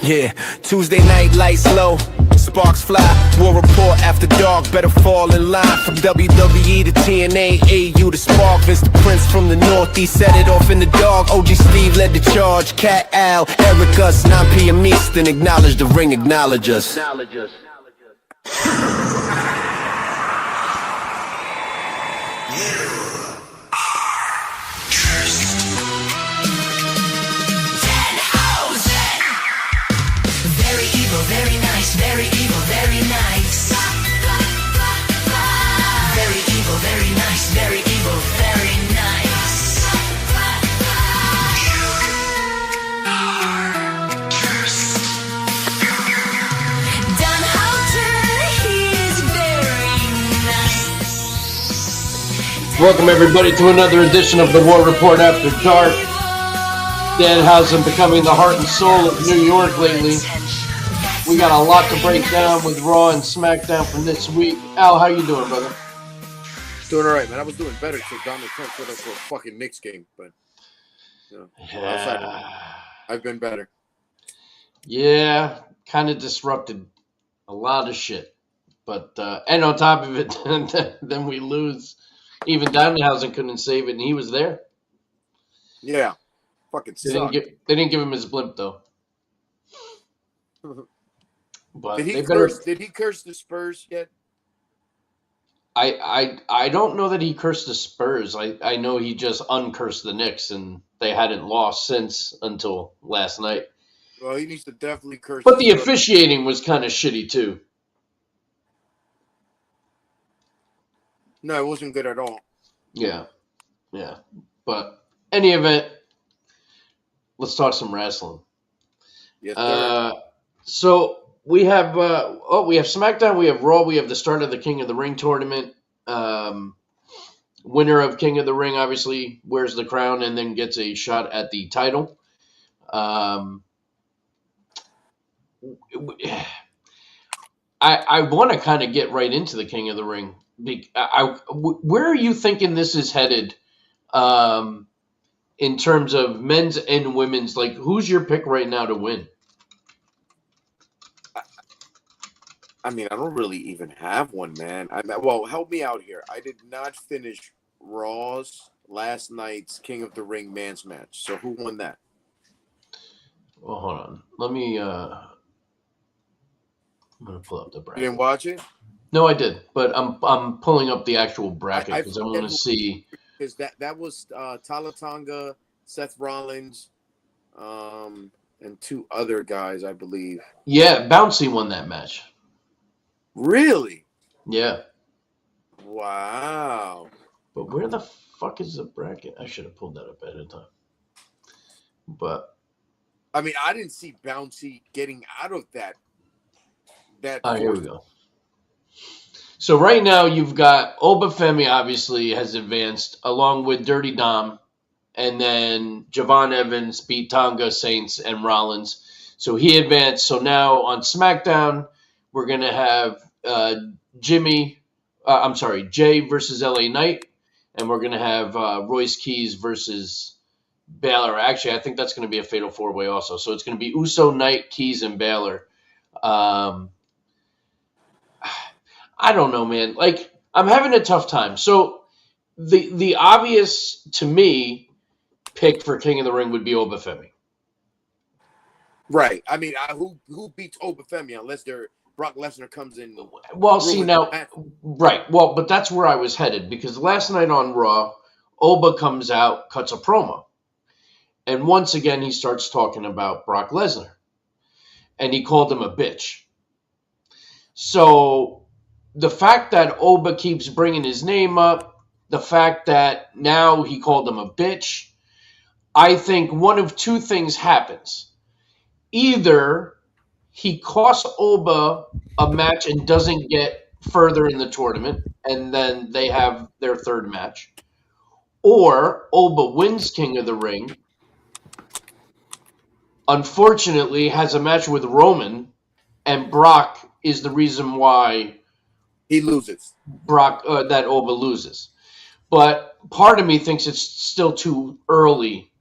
Yeah, Tuesday night, lights low, sparks fly. War report after dark, better fall in line. From WWE to TNA, AU to Spark. Vince the Prince from the Northeast set it off in the dark. OG Steve led the charge. Cat Al, Eric Us, 9 p.m. Eastern. Acknowledge the ring, acknowledge us. Very nice, very evil, very nice. Very evil, very nice, very evil, very nice. You are cursed. Don Houghton, he is very nice. Welcome everybody to another edition of the War Report After Dark. Danhausen becoming the heart and soul of New York lately. We got a lot to break down with Raw and SmackDown from this week. Al, how you doing, brother? Doing all right, man. I was doing better until Donald Trump showed up for a fucking Knicks game, but outside of that, I've been better. Yeah, kind of disrupted a lot of shit. But and on top of it, then we lose. Even Danhausen couldn't save it, and he was there. Yeah, fucking sucked. They didn't give him his blimp though. But Did he curse the Spurs yet? I don't know that he cursed the Spurs. I know he just uncursed the Knicks, and they hadn't lost since until last night. Well, he needs to definitely curse. But the officiating was kind of shitty too. No, it wasn't good at all. Yeah. But any event, let's talk some wrestling. Yes, sir. So we have SmackDown, we have Raw, we have the start of the King of the Ring tournament. Winner of King of the Ring obviously wears the crown and then gets a shot at the title. I want to kind of get right into the King of the Ring. Where are you thinking this is headed in terms of men's and women's? Like, who's your pick right now to win? I mean, I don't really even have one, man. Well, help me out here. I did not finish Raw's last night's King of the Ring man's match. So who won that? Well, hold on. Let me. I'm gonna pull up the bracket. You didn't watch it? No, I did, but I'm pulling up the actual bracket because I want to see. Because that was Tala Tonga, Seth Rollins, and two other guys, I believe. Yeah, Bouncy won that match. Really? Yeah. Wow. But where the fuck is the bracket? I should have pulled that up ahead of time. But I mean, I didn't see Bouncy getting out of that. Here we go. So right now you've got Obafemi obviously has advanced along with Dirty Dom, and then Javon Evans beat Tonga, Saints, and Rollins. So he advanced. So now on SmackDown, we're gonna have Jay versus LA Knight, and we're gonna have Royce Keys versus Baylor. Actually, I think that's gonna be a fatal four-way also. So it's gonna be Uso, Knight, Keys, and Baylor. I don't know, man. Like, I'm having a tough time. So the obvious to me pick for King of the Ring would be Obafemi. Right. I mean, who beats Obafemi unless Brock Lesnar comes in? Well, see now, right. Well, but that's where I was headed because last night on Raw, Oba comes out, cuts a promo. And once again, he starts talking about Brock Lesnar. And he called him a bitch. So the fact that Oba keeps bringing his name up, the fact that now he called him a bitch, I think one of two things happens. Either he costs Oba a match and doesn't get further in the tournament, and then they have their third match. Or Oba wins King of the Ring, unfortunately has a match with Roman, and Brock is the reason why he loses. That Oba loses. But part of me thinks it's still too early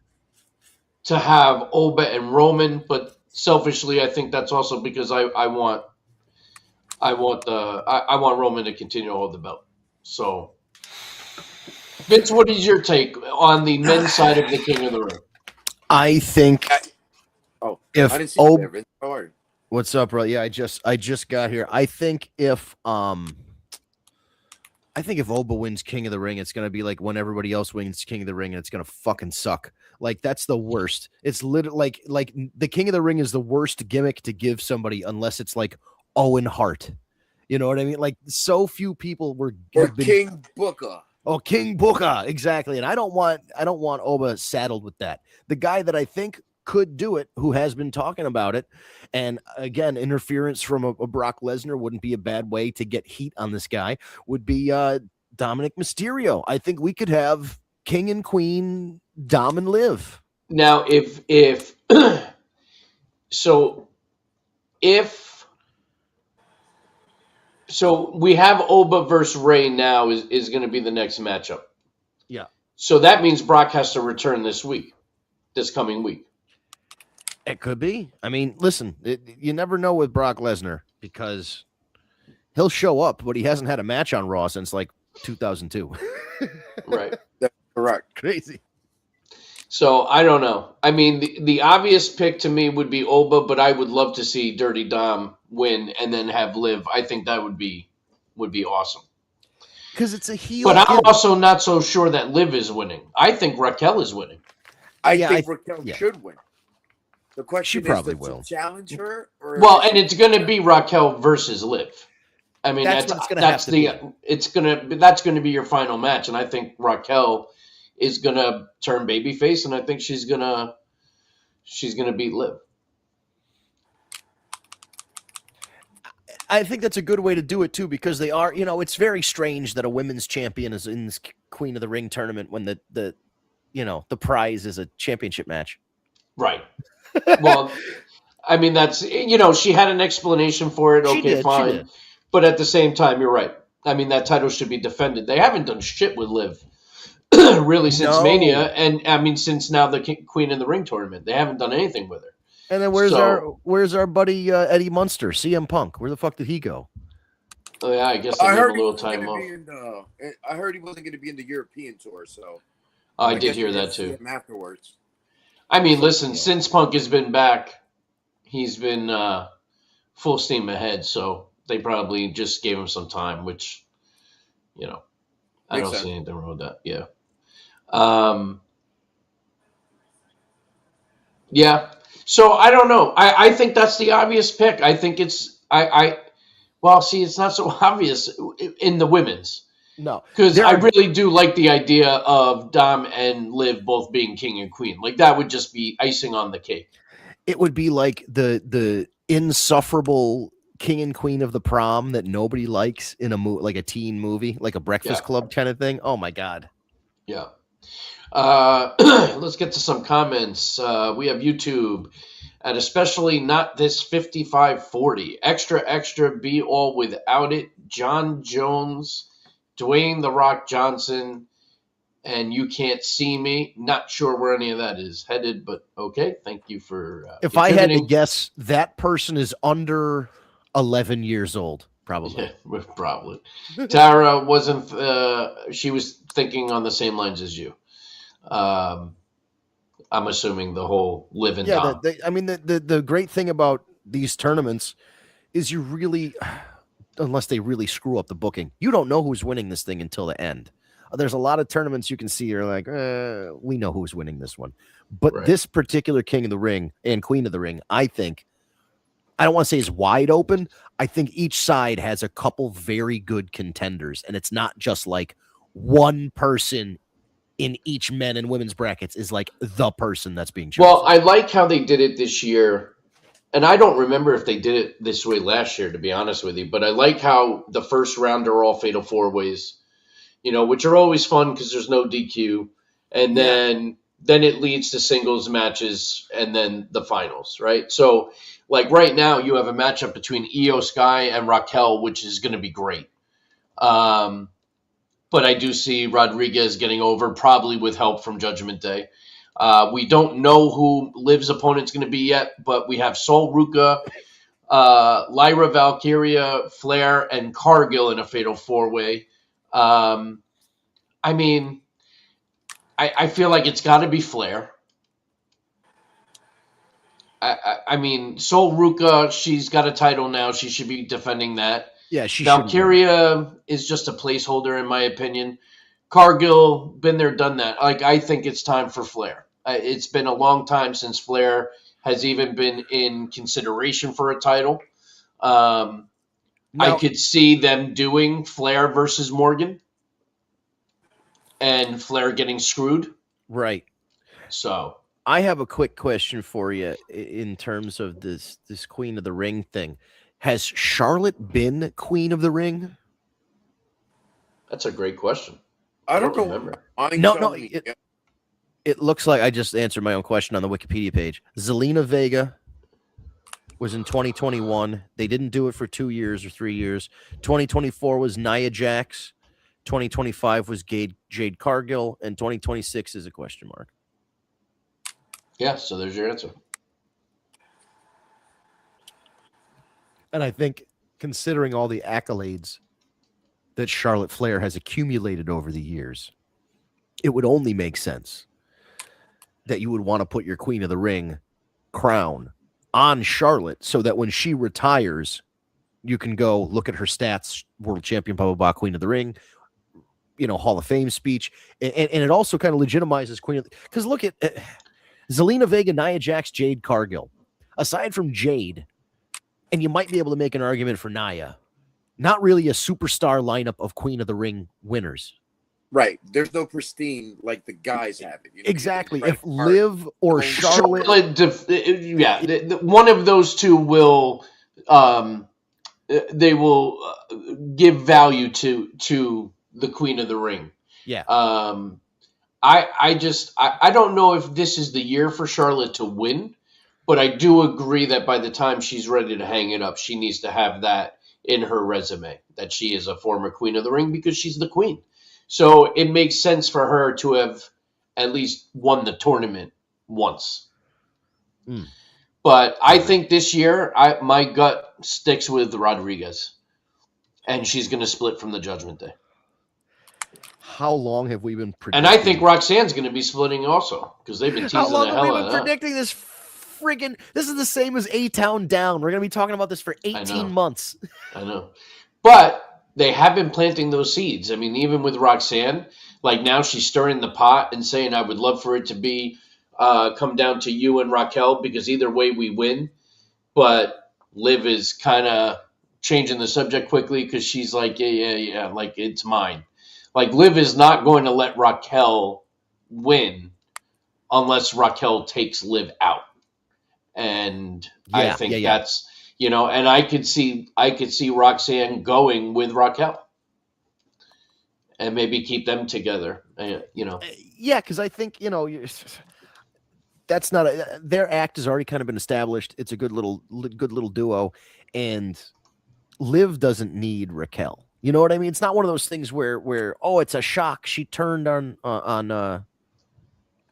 to have Oba and Roman, but selfishly, I think that's also because I want Roman to continue to hold the belt. So, Vince, what is your take on the men's side of the King of the Ring? I think Oh, if I didn't see you there, Vince. How are you? what's up, bro? Yeah, I just got here. I think if Oba wins King of the Ring, it's gonna be like when everybody else wins King of the Ring, and it's gonna fucking suck. Like like the King of the Ring is the worst gimmick to give somebody unless it's like Owen Hart. You know what I mean? Like so few people King Booker. Oh, King Booker, exactly. And I don't want Oba saddled with that. The guy that I think could do it, who has been talking about it, and again, interference from a Brock Lesnar wouldn't be a bad way to get heat on this guy, would be Dominic Mysterio. I think we could have King and Queen Dom and Liv. Now, if we have Oba versus Ray now is going to be the next matchup. Yeah. So that means Brock has to return this coming week. It could be. I mean, listen, you never know with Brock Lesnar because he'll show up, but he hasn't had a match on Raw since like 2002. Right. That's correct. Crazy. So I don't know. I mean, the obvious pick to me would be Oba, but I would love to see Dirty Dom win and then have Liv. I think that would be awesome. Because it's a heel. But I'm also not so sure that Liv is winning. I think Raquel is winning. I think Raquel yeah. should win. The question She probably is, will. challenge her? Or Well, and it's going to be Raquel versus Liv. I mean, That's what it's gonna have to be. That's going to be your final match, and I think Raquel is going to turn babyface, and I think she's going to beat Liv. I think that's a good way to do it too, because they are, it's very strange that a women's champion is in this Queen of the Ring tournament when the prize is a championship match. Right. Well, I mean, that's, she had an explanation for it. She Okay, did. fine. But at the same time, you're right. I mean, that title should be defended. They haven't done shit with Liv really since Mania. And I mean, since now the Queen of the Ring tournament, they haven't done anything with her. And then where's our buddy Eddie Munster, CM Punk? Where the fuck did he go? Oh yeah, I guess they gave him a little time off. I heard he wasn't going to be in the European tour, so I did hear that too. Afterwards, I mean, listen, since Punk has been back, he's been full steam ahead. So they probably just gave him some time, which, I don't see anything wrong with that. Yeah. Yeah. So I don't know. I think that's the obvious pick. I think it's it's not so obvious in the women's. No, because I really do like the idea of Dom and Liv both being king and queen. Like that would just be icing on the cake. It would be like the insufferable king and queen of the prom that nobody likes in a like a teen movie, like a Breakfast Club kind of thing. Oh my God. Yeah. Let's get to some comments. We have YouTube at especially not this 5540. Extra, be all without it. John Jones, Dwayne The Rock Johnson, and You Can't See Me. Not sure where any of that is headed, but okay. Thank you for if I had to guess, that person is under 11 years old. Probably. Yeah, probably. Tara wasn't, she was thinking on the same lines as you. I'm assuming the whole Liv and Dom. I mean, the great thing about these tournaments is you really, unless they really screw up the booking, you don't know who's winning this thing until the end. There's a lot of tournaments you can see, you're like, we know who's winning this one. But this particular King of the Ring and Queen of the Ring, I think, I don't want to say is wide open. I think each side has a couple very good contenders, and it's not just like one person in each men and women's brackets is like the person that's being chosen. Well, I like how they did it this year, and I don't remember if they did it this way last year, to be honest with you, but I like how the first round are all fatal four ways, which are always fun because there's no DQ, and then it leads to singles matches and then the finals, right? So, like right now, you have a matchup between Io Sky and Raquel, which is going to be great. But I do see Rodriguez getting over, probably with help from Judgment Day. We don't know who Liv's opponent's going to be yet, but we have Sol Ruka, Lyra Valkyria, Flair, and Cargill in a fatal four-way. I mean, I feel like it's got to be Flair. I mean, Sol Ruka, she's got a title now. She should be defending that. Yeah, she Valkyria is just a placeholder, in my opinion. Cargill, been there, done that. Like, I think it's time for Flair. It's been a long time since Flair has even been in consideration for a title. I could see them doing Flair versus Morgan and Flair getting screwed. Right. So I have a quick question for you in terms of this Queen of the Ring thing. Has Charlotte been Queen of the Ring? that's a great question. I don't remember. No. It looks like I just answered my own question on the Wikipedia page. Zelina Vega was in 2021. They didn't do it for 2 years or 3 years. 2024 was Nia Jax. 2025 was Jade Cargill. And 2026 is a question mark. Yeah, so there's your answer. And I think considering all the accolades that Charlotte Flair has accumulated over the years, it would only make sense that you would want to put your Queen of the Ring crown on Charlotte so that when she retires, you can go look at her stats, world champion, blah, blah, blah, Queen of the Ring, Hall of Fame speech. And it also kind of legitimizes Queen of, because look at Zelina Vega, Nia Jax, Jade Cargill. Aside from Jade, and you might be able to make an argument for Nia, not really a superstar lineup of Queen of the Ring winners. Right. There's no pristine like the guys have it. Exactly. If Liv or Charlotte, one of those two will, they will give value to the Queen of the Ring. Yeah. I don't know if this is the year for Charlotte to win, but I do agree that by the time she's ready to hang it up, she needs to have that in her resume, that she is a former Queen of the Ring, because she's the queen. So it makes sense for her to have at least won the tournament once. But I think this year, my gut sticks with Rodriguez, and she's going to split from the Judgment Day. How long have we been predicting? And I think Roxanne's going to be splitting also, because they've been teasing the hell out of that. How long have we been predicting this friggin'? This is the same as A-Town Down. We're going to be talking about this for 18 months. I know. But they have been planting those seeds. I mean, even with Roxanne, like now she's stirring the pot and saying, I would love for it to be come down to you and Raquel, because either way we win. But Liv is kind of changing the subject quickly, because she's like, yeah, like it's mine. Like Liv is not going to let Raquel win unless Raquel takes Liv out. And I think that's, and I could see Roxanne going with Raquel and maybe keep them together, Yeah, because I think, that's not their act has already kind of been established. It's a good little duo, and Liv doesn't need Raquel. You know what I mean? It's not one of those things where it's a shock. She turned on the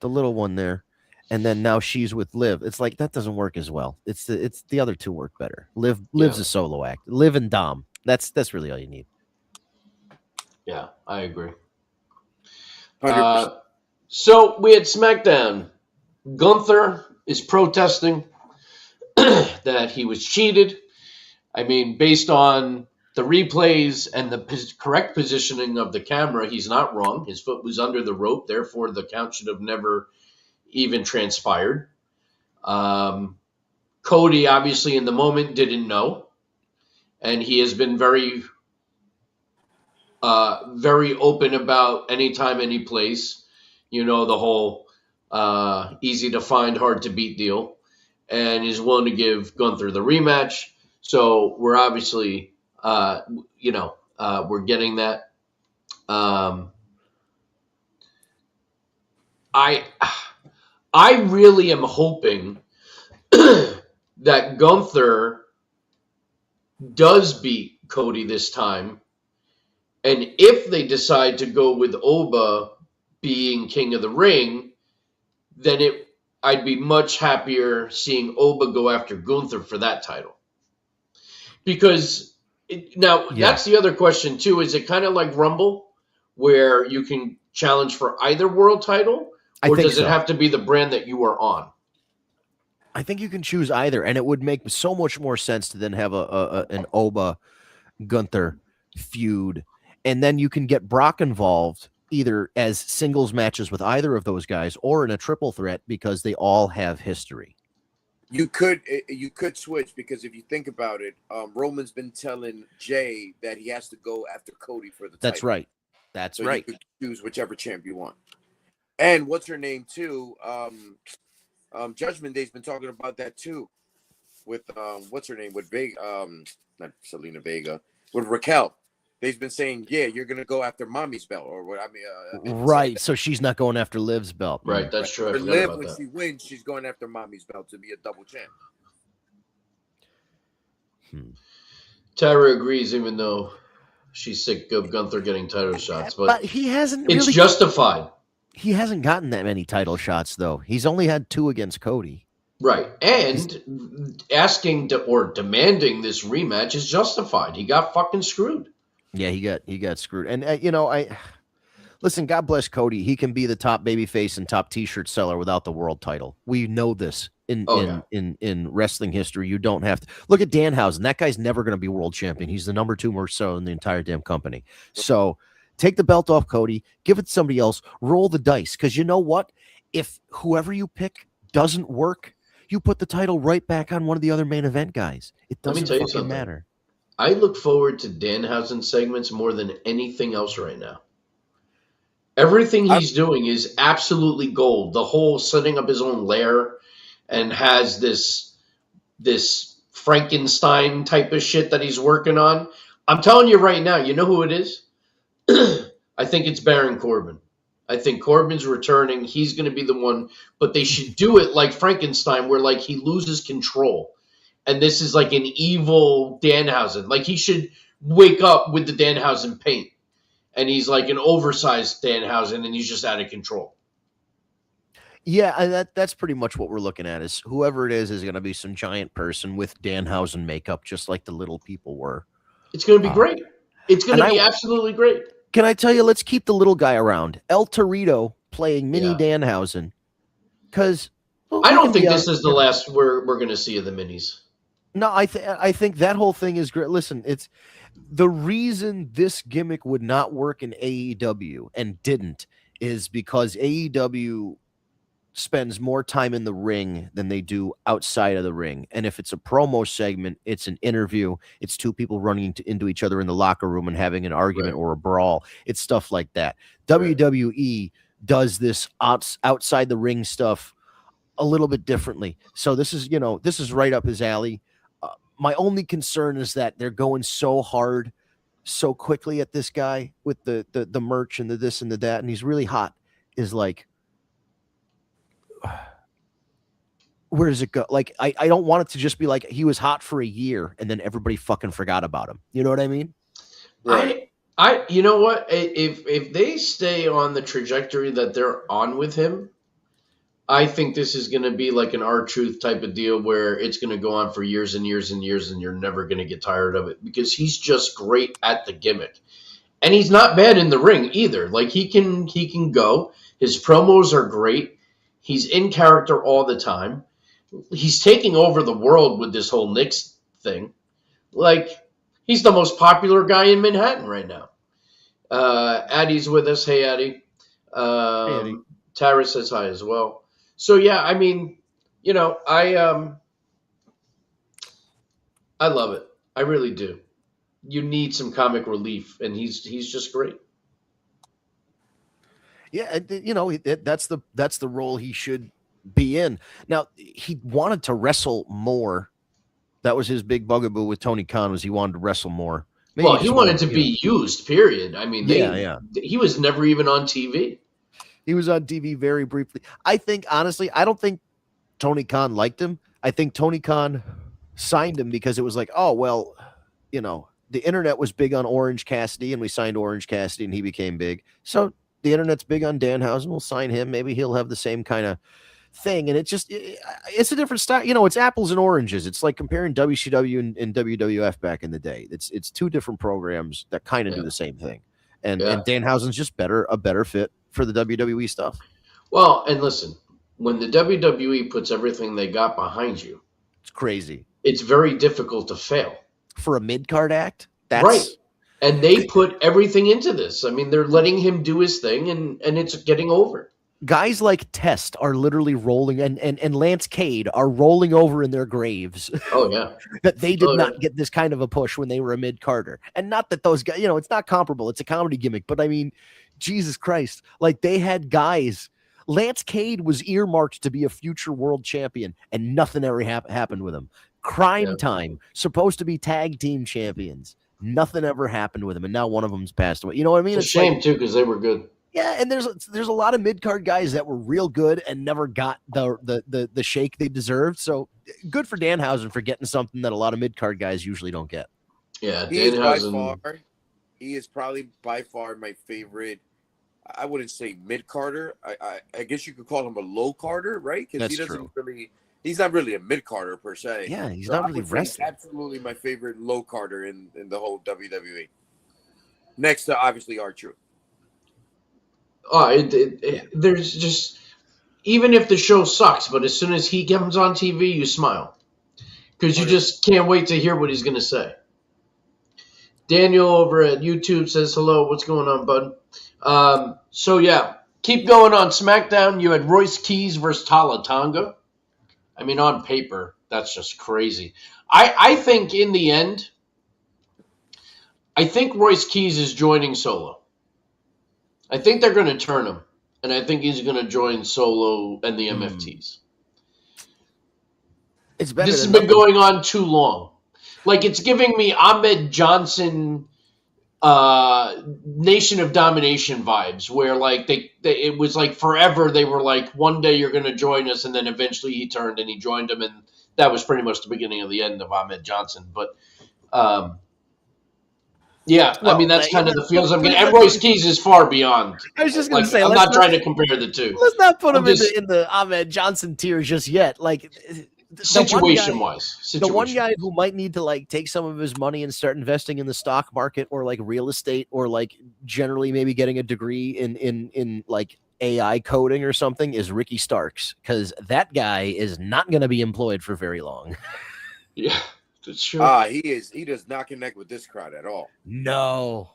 little one there, and then now she's with Liv. It's like that doesn't work as well. It's the other two work better. Liv's a solo act. Liv and Dom. That's really all you need. Yeah, I agree. 100%. So we had SmackDown. Gunther is protesting that he was cheated. I mean, based on the replays and the correct positioning of the camera, he's not wrong. His foot was under the rope. Therefore, the count should have never even transpired. Cody, obviously, in the moment, didn't know. And he has been very, very open about anytime, any place. The whole easy to find, hard to beat deal. And is willing to give Gunther the rematch. So we're obviously... we're getting that. I really am hoping that Gunther does beat Cody this time. And if they decide to go with Oba being King of the Ring, then I'd be much happier seeing Oba go after Gunther for that title. Because now that's the other question too. Is it kind of like Rumble, where you can challenge for either world title, or does it have to be the brand that you are on? I think you can choose either, and it would make so much more sense to then have an Oba Gunther feud, and then you can get Brock involved either as singles matches with either of those guys or in a triple threat because they all have history. You could switch, because if you think about it, Roman's been telling Jay that he has to go after Cody for the title. That's right. That's so right. You could choose whichever champ you want. And what's her name too? Judgment Day's been talking about that too, with what's her name, with Vega, not Selena Vega, with Raquel. They've been saying, yeah, you're gonna go after Mommy's belt, or what? I mean, right. So she's not going after Liv's belt, right? That's true. For Liv, when she wins, she's going after Mommy's belt to be a double champ. Tara agrees, even though she's sick of Gunther getting title shots, but he hasn't. It's really justified. He hasn't gotten that many title shots, though. He's only had 2 against Cody. Right. And asking or demanding this rematch is justified. He got fucking screwed. Yeah, he got screwed. And, listen, God bless Cody. He can be the top babyface and top T-shirt seller without the world title. We know this in wrestling history. You don't have to. Look at Danhausen. That guy's never going to be world champion. He's the number 2 most so in the entire damn company. So take the belt off Cody, give it to somebody else, roll the dice. Because you know what? If whoever you pick doesn't work, you put the title right back on one of the other main event guys. It doesn't fucking matter. I look forward to Danhausen segments more than anything else right now. Everything he's doing is absolutely gold. The whole setting up his own lair and has this Frankenstein type of shit that he's working on. I'm telling you right now, you know who it is? I think it's Baron Corbin. I think Corbin's returning. He's going to be the one, but they should do it like Frankenstein, where like he loses control. And this is like an evil Danhausen. Like he should wake up with the Danhausen paint. And he's like an oversized Danhausen, and he's just out of control. Yeah, and that's pretty much what we're looking at. Is whoever it is going to be some giant person with Danhausen makeup, just like the little people were. It's going to be great. It's going to be absolutely great. Can I tell you? Let's keep the little guy around. El Torito playing Mini Danhausen, because I don't think this is the last we're going to see of the minis. No, I think that whole thing is great. Listen, it's the reason this gimmick would not work in AEW and didn't is because AEW spends more time in the ring than they do outside of the ring. And if it's a promo segment, it's an interview, it's 2 people running into each other in the locker room and having an argument or a brawl. It's stuff like that. WWE does this outside the ring stuff a little bit differently. So this is right up his alley. My only concern is that they're going so hard, so quickly at this guy with the merch and the this and the that, and he's really hot. Is like, where does it go? Like, I don't want it to just be like he was hot for a year and then everybody fucking forgot about him. You know what I mean? Right. I you know what? If they stay on the trajectory that they're on with him, I think this is going to be like an R-Truth type of deal where it's going to go on for years and years and years, and you're never going to get tired of it because he's just great at the gimmick. And he's not bad in the ring either. Like he can go. His promos are great. He's in character all the time. He's taking over the world with this whole Knicks thing. Like he's the most popular guy in Manhattan right now. Addie's with us. Hey, Addie. Hey, Addie. Tara says hi as well. So yeah, I mean, I love it. I really do. You need some comic relief, and he's just great. Yeah, that's the role he should be in. Now, he wanted to wrestle more. That was his big bugaboo with Tony Khan, was he wanted to wrestle more. Maybe he wanted to be used, period. I mean, he was never even on TV. He was on TV very briefly. I think, honestly, I don't think Tony Khan liked him. I think Tony Khan signed him because it was like, oh, well, the internet was big on Orange Cassidy, and we signed Orange Cassidy, and he became big. So the internet's big on Danhausen. We'll sign him. Maybe he'll have the same kind of thing. And it's a different style. You know, it's apples and oranges. It's like comparing WCW and WWF back in the day. It's two different programs that kind of do the same thing. And Danhausen's just a better fit for the WWE stuff. Well, and listen, when the WWE puts everything they got behind you, it's crazy. It's very difficult to fail. For a mid-card act? That's right. And they put everything into this. I mean, they're letting him do his thing, and it's getting over. Guys like Test are literally rolling, and Lance Cade are rolling over in their graves. Oh, yeah. That they did not get this kind of a push when they were a mid-carder. And not that those guys, you know, it's not comparable. It's a comedy gimmick. But, I mean, Jesus Christ. Like, they had guys. Lance Cade was earmarked to be a future world champion, and nothing ever happened with him. Crime Time, supposed to be tag team champions. Nothing ever happened with him, and now one of them's passed away. You know what I mean? It's a shame, too, because they were good. Yeah, and there's a lot of mid-card guys that were real good and never got the shake they deserved. So good for Danhausen for getting something that a lot of mid-card guys usually don't get. Yeah, Danhausen. He is probably by far my favorite. I wouldn't say mid-carder. I guess you could call him a low-carder, right? Because he doesn't really. He's not really a mid-carder per se. Yeah, he's not really wrestling. Absolutely my favorite low-carder in the whole WWE. Next to, obviously, R-Truth. There's just, even if the show sucks, but as soon as he comes on TV, you smile. Because you just can't wait to hear what he's going to say. Daniel over at YouTube says, hello, what's going on, bud? So, yeah, keep going on SmackDown. You had Royce Keys versus Tala Tonga. I mean, on paper, that's just crazy. I think in the end, I think Royce Keys is joining Solo. I think they're going to turn him, and I think he's going to join Solo and the MFTs. It's better. This has been going on too long. Like, it's giving me Ahmed Johnson Nation of Domination vibes, where like it was like forever they were like, one day you're going to join us, and then eventually he turned and he joined them, and that was pretty much the beginning of the end of Ahmed Johnson. But yeah, well, I mean that's kind of the feels I'm getting. And Royce Keys is far beyond. I was just going to say, I'm not trying to compare the two. Let's not put him in the Ahmed Johnson tier just yet. Like. Situation-wise. The one guy who might need to like take some of his money and start investing in the stock market or like real estate or like generally maybe getting a degree in like AI coding or something is Ricky Starks, because that guy is not going to be employed for very long. Yeah, that's true. He does not connect with this crowd at all. No.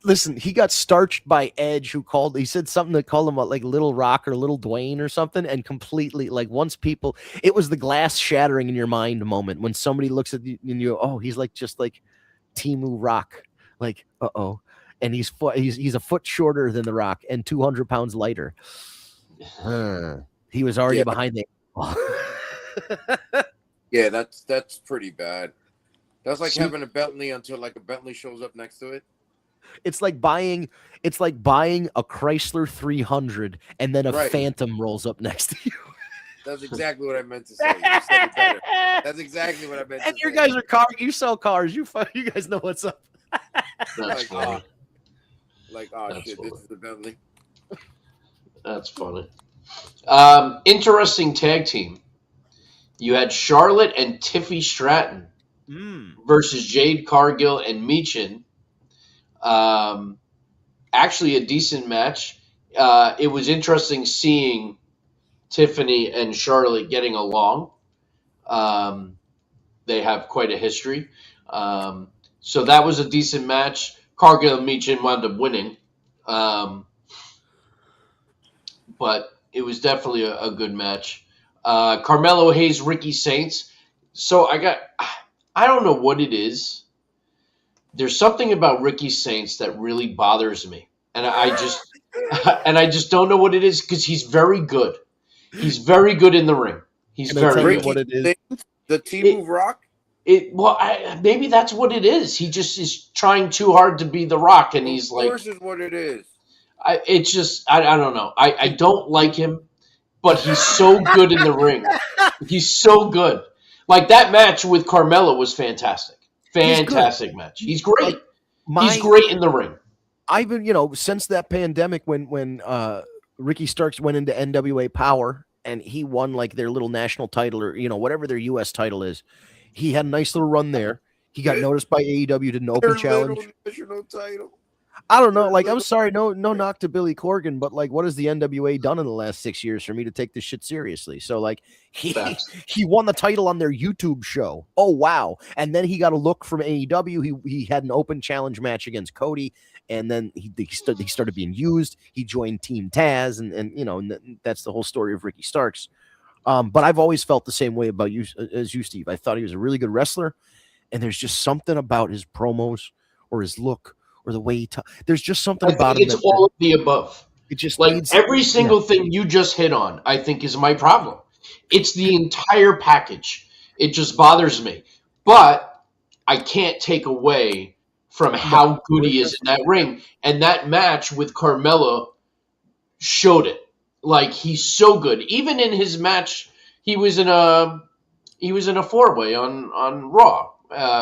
Listen, he got starched by Edge, he said something that called him like Little Rock or Little Dwayne or something, and completely like it was the glass shattering in your mind moment when somebody looks at you and you go, oh, he's like just like Timu Rock, like and he's a foot shorter than the Rock and 200 pounds lighter. He was already behind the. Yeah, that's pretty bad. That's like having a Bentley until like a Bentley shows up next to it. It's like buying a Chrysler 300 and then a Phantom rolls up next to you. That's exactly what I meant to say. You said it better. That's exactly what I meant to say. And you guys are you sell cars. You guys know what's up. That's funny. That's shit, funny. This is the Bentley. That's funny. Interesting tag team. You had Charlotte and Tiffy Stratton versus Jade Cargill and Michin. Actually a decent match. It was interesting seeing Tiffany and Charlotte getting along. They have quite a history. So that was a decent match. Cargill and Michin wound up winning. But it was definitely a good match. Carmelo Hayes, Ricky Saints. So I don't know what it is. There's something about Ricky Saints that really bothers me. And I just don't know what it is, because he's very good. He's very good in the ring. He's very good. What it is. The Timu Rock? Maybe that's what it is. He just is trying too hard to be the Rock, and he's like. Of course is what it is. It's just, I don't know. I don't like him, but he's so good in the ring. He's so good. Like that match with Carmelo was fantastic. Fantastic match. He's great. He's great in the ring. I've been, since that pandemic when Ricky Starks went into NWA Power and he won like their little national title or whatever their US title is. He had a nice little run there. He got noticed by AEW, did an open challenge. National title. I don't know. Like, I'm sorry, no knock to Billy Corgan, but like, what has the NWA done in the last 6 years for me to take this shit seriously? So like, he won the title on their YouTube show. Oh wow! And then he got a look from AEW. He had an open challenge match against Cody, and then he started being used. He joined Team Taz, and that's the whole story of Ricky Starks. But I've always felt the same way about you as you, Steve. I thought he was a really good wrestler, and there's just something about his promos or his look. Or the way there's just something about him. It's all of the above. It just like needs, every single thing you just hit on, I think is my problem. It's the entire package. It just bothers me. But I can't take away from how good he is in that ring. And that match with Carmelo showed it. Like, he's so good. Even in his match, he was in a 4-way on Raw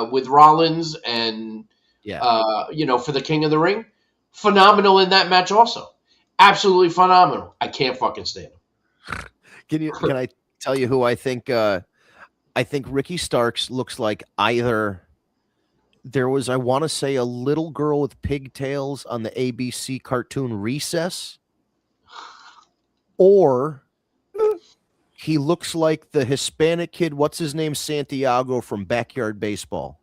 with Rollins and for the King of the Ring. Phenomenal in that match also. Absolutely phenomenal. I can't fucking stand him. Can I tell you who I think Ricky Starks looks like? Either there was, I want to say, a little girl with pigtails on the ABC cartoon Recess, or he looks like the Hispanic kid, what's his name, Santiago from Backyard Baseball.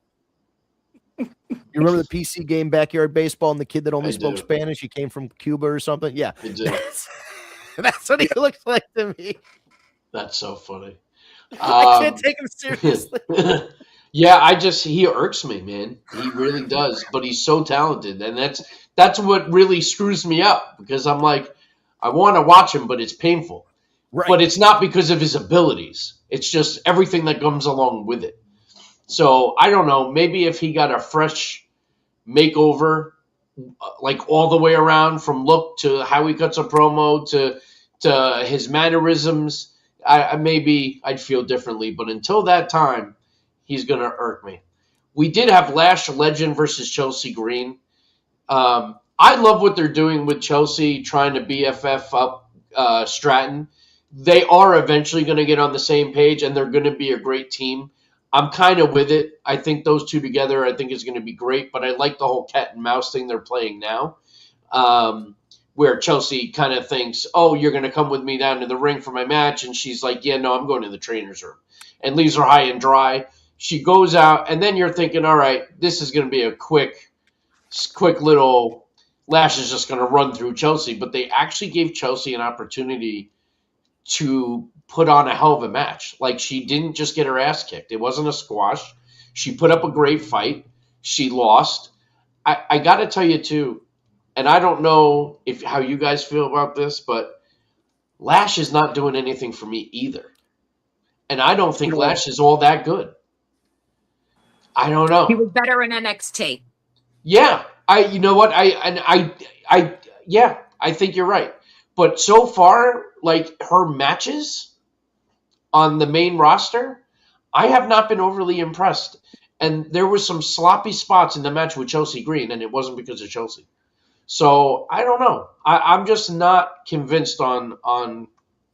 You remember the PC game Backyard Baseball and the kid that only spoke Spanish? He came from Cuba or something? Yeah. That's what he looks like to me. That's so funny. I can't take him seriously. Yeah, he irks me, man. He really does. But he's so talented. And that's what really screws me up, because I'm like, I want to watch him, but it's painful. Right. But it's not because of his abilities. It's just everything that comes along with it. So I don't know. Maybe if he got a fresh makeover, like all the way around, from look to how he cuts a promo to his mannerisms, maybe I'd feel differently. But until that time, he's gonna irk me. We did have Lash Legend versus Chelsea Green. I love what they're doing with Chelsea, trying to BFF up Stratton. They are eventually going to get on the same page, and they're going to be a great team. I'm kind of with it. I think those two together, I think is going to be great. But I like the whole cat and mouse thing they're playing now, where Chelsea kind of thinks, "Oh, you're going to come with me down to the ring for my match," and she's like, "Yeah, no, I'm going to the trainer's room," and leaves her high and dry. She goes out, and then you're thinking, "All right, this is going to be a quick little." Lash is just going to run through Chelsea, but they actually gave Chelsea an opportunity to put on a hell of a match. Like, she didn't just get her ass kicked. It wasn't a squash. She put up a great fight. She lost. I got to tell you, too, and I don't know how you guys feel about this, but Lash is not doing anything for me either. And I don't think Lash is all that good. I don't know. He was better in NXT. Yeah. You know what? I think you're right. But so far, like, her matches on the main roster, I have not been overly impressed. And there were some sloppy spots in the match with Chelsea Green, and it wasn't because of Chelsea. So I don't know. I'm just not convinced on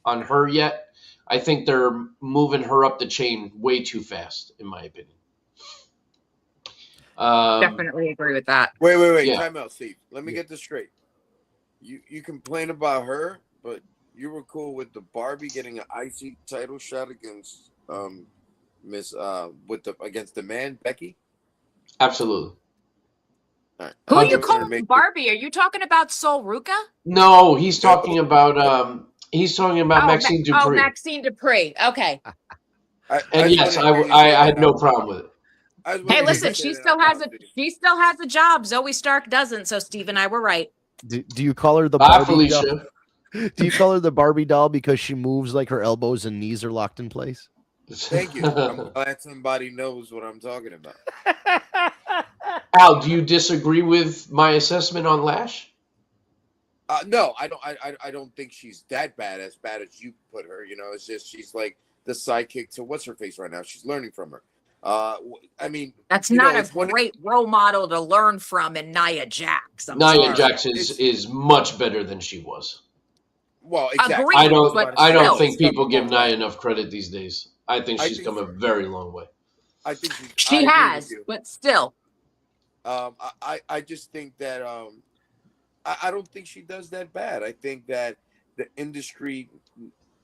her yet. I think they're moving her up the chain way too fast, in my opinion. Definitely agree with that. Wait. Yeah. Time out, Steve. Let me get this straight. You complain about her, but you were cool with the Barbie getting an IC title shot against against the man Becky? Absolutely. Right. Who are you calling Barbie? Are you talking about Sol Ruca? No, he's talking about Maxine Dupree. Oh, Maxine Dupree. Okay. I had no problem with it. Hey, listen, she still has a job. Zoe Stark doesn't, so Steve and I were right. Do you call her the Barbie doll? Do you call her the Barbie doll because she moves like her elbows and knees are locked in place? Thank you. I'm glad somebody knows what I'm talking about. Al, do you disagree with my assessment on Lash? No, I don't. I don't think she's that bad as you put her. You know, it's just she's like the sidekick to what's her face right now. She's learning from her. I mean, that's not a great role model to learn from in Nia Jax. Jax. I'm Nia sorry. Jax is much better than she was. Well, exactly. Agreed, I don't but I don't still. think people Come a give long Nia way. enough credit these days. I think I she's think come a so. very long way. I think She I agree has, with you. but still. I just think that I don't think she does that bad. I think that the industry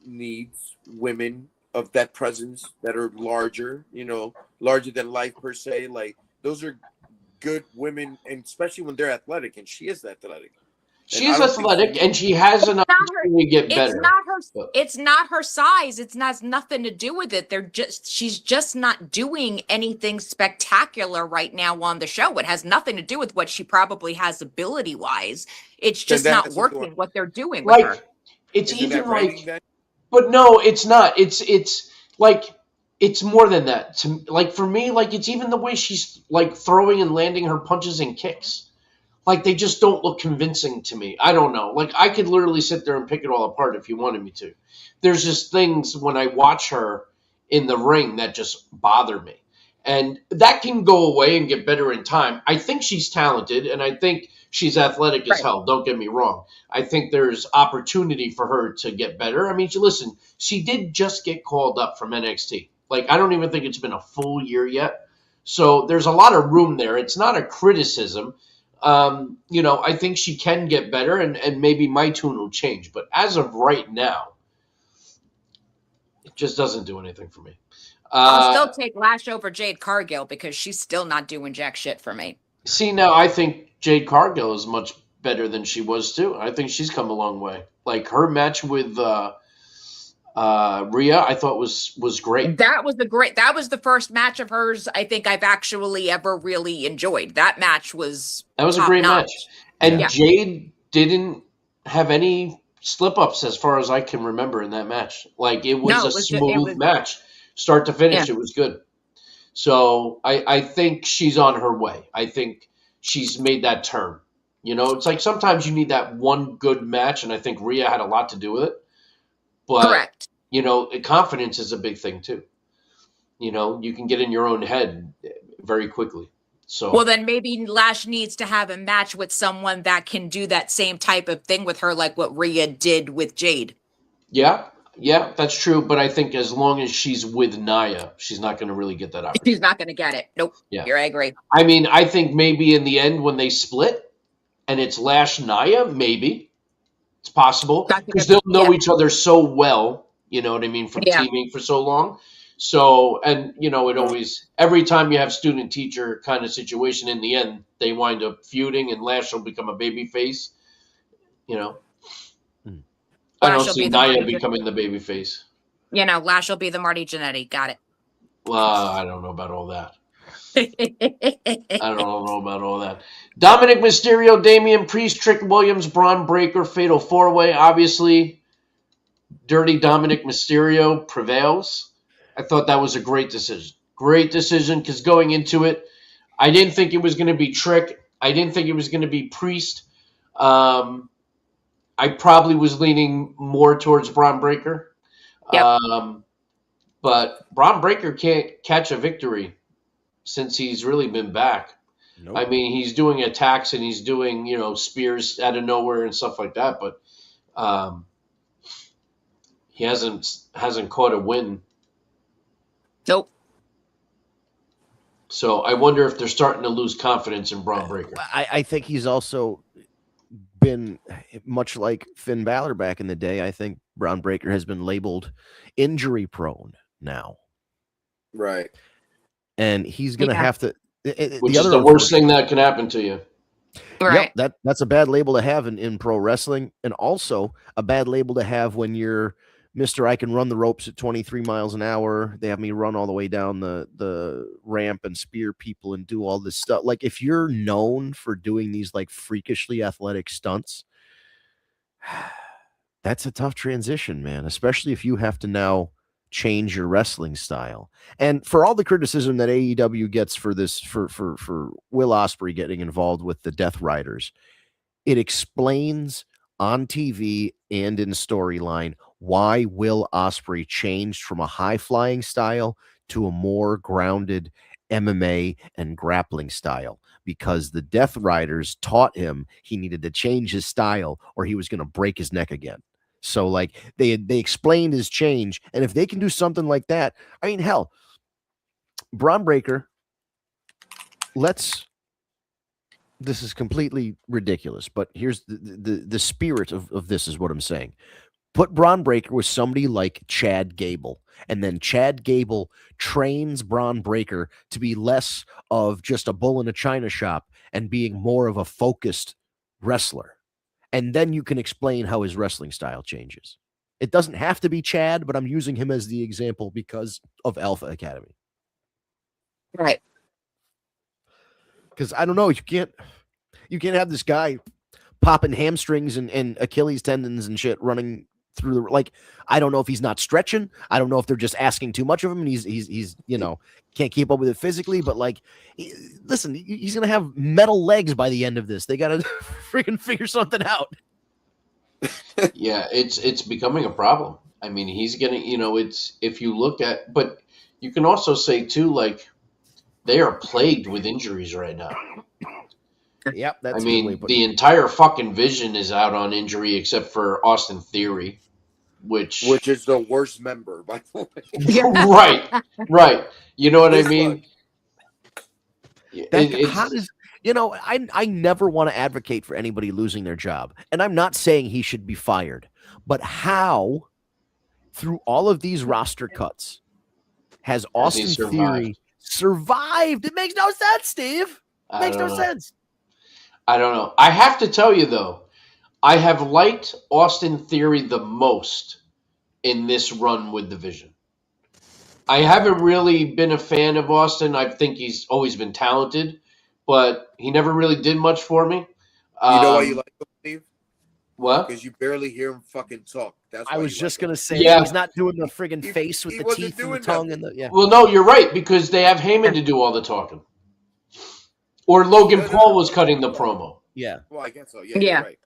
needs women of that presence that are larger, larger than life per se. Like those are good women, and especially when they're athletic, and she is athletic. She I is don't think athletic, and she has an Not her. opportunity to get It's better. not her. But- It's not her size. It's not nothing to do with it. She's just not doing anything spectacular right now on the show. It has nothing to do with what she probably has ability wise. It's just that not has something to working what they're doing with her. Like it's Isn't even that writing like, then? but no, it's not. It's like it's more than that. Like for me, like it's even the way she's like throwing and landing her punches and kicks. Like they just don't look convincing to me. I don't know. Like I could literally sit there and pick it all apart if you wanted me to. There's just things when I watch her in the ring that just bother me. And that can go away and get better in time. I think she's talented and I think she's athletic as Right. hell. Don't get me wrong. I think there's opportunity for her to get better. I mean, listen, she did just get called up from NXT. Like I don't even think it's been a full year yet. So there's a lot of room there. It's not a criticism. I think she can get better and maybe my tune will change. But as of right now, it just doesn't do anything for me. I'll still take Lash over Jade Cargill because she's still not doing jack shit for me. See, now I think Jade Cargill is much better than she was too. I think she's come a long way. Like her match with Rhea, I thought was great. That was the first match of hers I think I've actually ever really enjoyed. That match was That was a top great notch. match. And Yeah. Jade didn't have any slip-ups as far as I can remember in that match. Like it was No, a it was smooth match. Start to finish, Yeah. it was good. So I think she's on her way. I think she's made that turn. It's like sometimes you need that one good match, and I think Rhea had a lot to do with it. But Correct. confidence is a big thing too. You can get in your own head very quickly. So Well, then maybe Lash needs to have a match with someone that can do that same type of thing with her, like what Rhea did with Jade. yeah, that's true. But I think as long as she's with Nia, she's not going to really get that opportunity. She's not going to get it. Nope. Yeah. I agree. I mean, I think maybe in the end when they split and it's Lash Nia, maybe it's possible That's a because good- they'll know yeah. each other so well. You know what I mean? From Yeah. teaming for so long. So, and it always, every time you have student teacher kind of situation, in the end, they wind up feuding and Lash will become a baby face. I don't Lash will see be the Nia Marty becoming the baby face. Lash will be the Marty Jannetty. Got Well, I don't know about all that. it. I don't know about all that. Dominic Mysterio, Damian Priest, Trick Williams, Braun Breaker, Fatal 4-Way. Obviously, Dirty Dominic Mysterio prevails. I thought that was a great decision. Great decision because going into it, I didn't think it was going to be Trick. I didn't think it was going to be Priest. I probably was leaning more towards Braun Breaker. Yep. But Braun Breaker can't catch a victory since he's really been back. Nope. I mean, he's doing attacks and he's doing, spears out of nowhere and stuff like that, but he hasn't caught a win. Nope. So I wonder if they're starting to lose confidence in Braun Breaker. I think he's also been much like Finn Balor back in the day. I think Braun Breaker has been labeled injury prone now. Right. And he's going to Yeah. have to. Which is the worst thing that can happen to you. Right. Yep, that's a bad label to have in pro wrestling, and also a bad label to have when you're Mr. I can run the ropes at 23 miles an hour. They have me run all the way down the ramp and spear people and do all this stuff. Like if you're known for doing these like freakishly athletic stunts, that's a tough transition, man, especially if you have to now change your wrestling style. And for all the criticism that AEW gets for this, for Will Ospreay getting involved with the Death Riders, it explains on TV and in storyline why Will Ospreay changed from a high flying style to a more grounded MMA and grappling style, because the Death Riders taught him he needed to change his style or he was going to break his neck again. So like they explained his change, and if they can do something like that, I mean, hell, Braun Breaker, this is completely ridiculous, but here's the spirit of this is what I'm saying. Put Braun Breaker with somebody like Chad Gable, and then Chad Gable trains Braun Breaker to be less of just a bull in a china shop and being more of a focused wrestler. And then you can explain how his wrestling style changes. It doesn't have to be Chad, but I'm using him as the example because of Alpha Academy. Right. Because I don't know, you can't have this guy popping hamstrings and Achilles tendons and shit running through the, like, I don't know if he's not stretching. I don't know if they're just asking too much of him and he's can't keep up with it physically, but like, listen, he's gonna have metal legs by the end of this. They gotta freaking figure something out. Yeah, it's becoming a problem. I mean, he's gonna, it's, if you look at, but you can also say too, like, they are plagued with injuries right now. Yep, that's. I mean, the entire fucking Vision is out on injury except for Austin Theory, which is the worst member, by the way. right. You know what I mean? How does, I never want to advocate for anybody losing their job, and I'm not saying he should be fired, but how, through all of these roster cuts, has Austin Theory survived? It makes no sense, Steve. It makes no sense. I don't know. I have to tell you, though, I have liked Austin Theory the most in this run with the Vision. I haven't really been a fan of Austin. I think he's always been talented, but he never really did much for me. You know why you like him, Steve? What? Because you barely hear him fucking talk. That's why I was just going to say, yeah. He's not doing the friggin' face with the teeth and the tongue and the, yeah. Well, no, you're right, because they have Heyman to do all the talking. Or Logan Paul was cutting the promo. Yeah. Well, I guess so. Yeah. Right.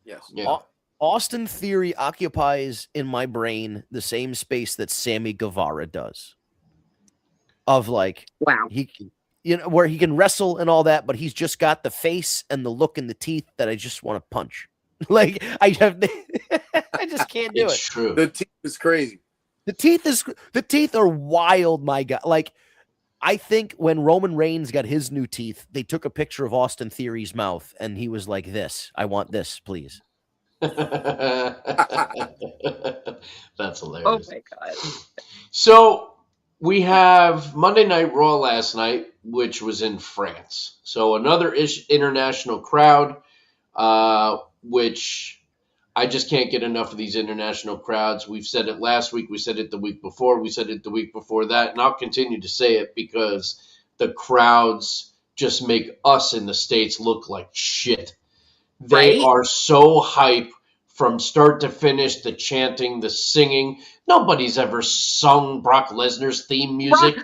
Yes. Yeah. Austin Theory occupies in my brain the same space that Sammy Guevara does. Of like, wow, he, where he can wrestle and all that, but he's just got the face and the look and the teeth that I just want to punch. Like I just can't do it. It's true. The teeth is crazy. The teeth are wild, my God. Like, I think when Roman Reigns got his new teeth, they took a picture of Austin Theory's mouth, and he was like, "This, I want this, please." That's hilarious. oh my God. So we have Monday Night Raw last night, which was in France. So another international crowd, which I just can't get enough of these international crowds. We've said it last week. We said it the week before. We said it the week before that. And I'll continue to say it because the crowds just make us in the States look like shit. They are so hype from start to finish, the chanting, the singing. Nobody's ever sung Brock Lesnar's theme music.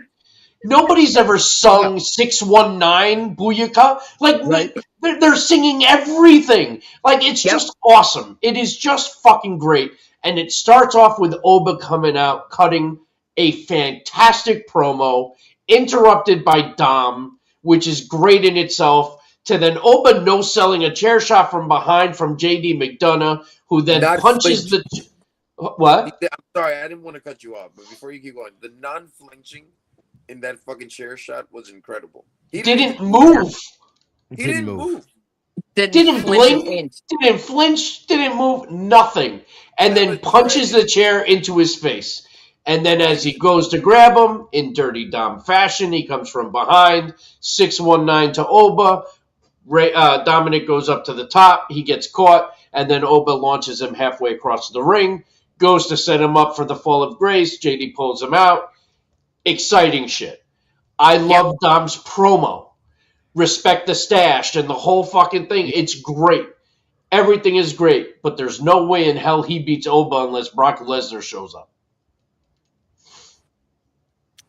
Nobody's ever sung 619 Booyaka. Like, they're singing everything. Like, it's just awesome. It is just fucking great. And it starts off with Oba coming out, cutting a fantastic promo, interrupted by Dom, which is great in itself, to then Oba no-selling a chair shot from behind from J.D. McDonough, who then punches the... What? I'm sorry, I didn't want to cut you off, but before you keep going, the non-flinching in that fucking chair shot was incredible. He didn't move. He didn't move. Didn't blink. Didn't flinch. Didn't move. Nothing. And then punches the chair into his face. And then as he goes to grab him, in Dirty Dom fashion, he comes from behind. 619 to Oba. Dominic goes up to the top. He gets caught. And then Oba launches him halfway across the ring. Goes to set him up for the fall of grace. JD pulls him out. Exciting shit. I love Dom's promo. Respect the stash and the whole fucking thing. It's great. Everything is great. But there's no way in hell he beats Oba unless Brock Lesnar shows up.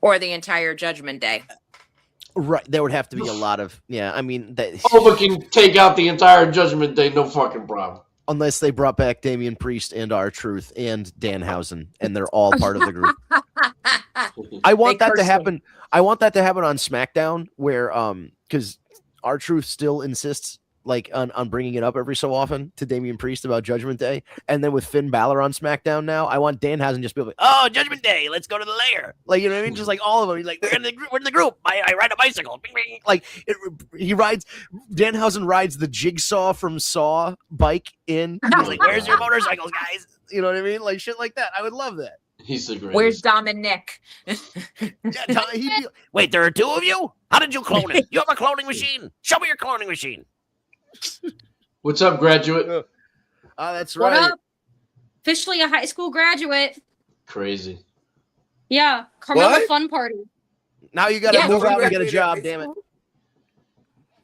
Or the entire Judgment Day. Right. There would have to be a lot of, I mean. Oba can take out the entire Judgment Day, no fucking problem. Unless they brought back Damian Priest and R-Truth and Danhausen, and they're all part of the group. I want They that to cursed him. happen. I want that to happen on SmackDown, where because R-Truth still insists like on bringing it up every so often to Damian Priest about Judgment Day, and then with Finn Balor on SmackDown now, I want Danhausen just be like, "Oh, Judgment Day, let's go to the lair," like you know what I mean? Just like all of them. He's like, "We're in the group. I ride a bicycle." Bing, bing. Like he rides. Danhausen rides the Jigsaw from Saw bike in. He's like, "Where's your motorcycles, guys?" You know what I mean? Like shit like that. I would love that. He's the greatest. Where's Dominic? Wait, there are two of you? How did you clone it? You have a cloning machine? Show me your cloning machine. What's up, graduate? That's What right. up? Officially a high school graduate. Crazy. Yeah, Carmella What? Fun Party. Now you got to Yeah, move she out and get a graduated job, high damn it. school?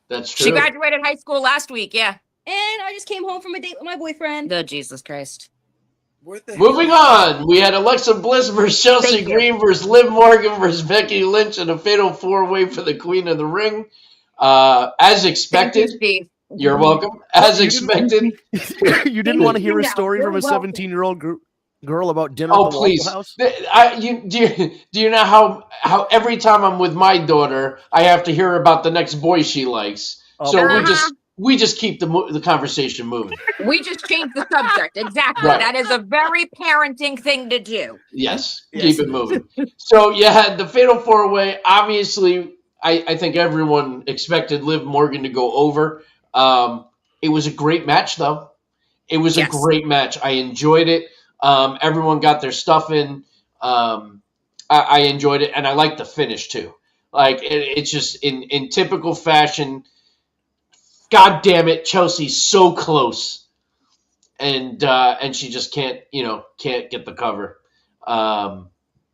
That's true. She graduated high school last week. Yeah. And I just came home from a date with my boyfriend. Oh, Jesus Christ. What the Moving hell? on, we had Alexa Bliss versus Chelsea Thank you. Green versus Liv Morgan versus Becky Lynch in a fatal 4-way for the Queen of the Ring. As Thank you, expected, Steve. you're welcome. As You expected. You didn't want to hear a Yeah, story you're from a welcome. 17-year-old girl about dinner Oh at the please! Waffle House? Do you know how every time I'm with my daughter, I have to hear about the next boy she likes. Oh, So Uh-huh. we just keep the conversation moving. We just changed the subject. Exactly. Right. That is a very parenting thing to do. Yes, Yes, keep it moving. So you had the fatal 4-way. Obviously, I think everyone expected Liv Morgan to go over. It was a great match, though. It was Yes. a great match. I enjoyed it. Everyone got their stuff in. I enjoyed it, and I liked the finish too. Like it's just in typical fashion. God damn it, Chelsea's so close, and she just can't get the cover.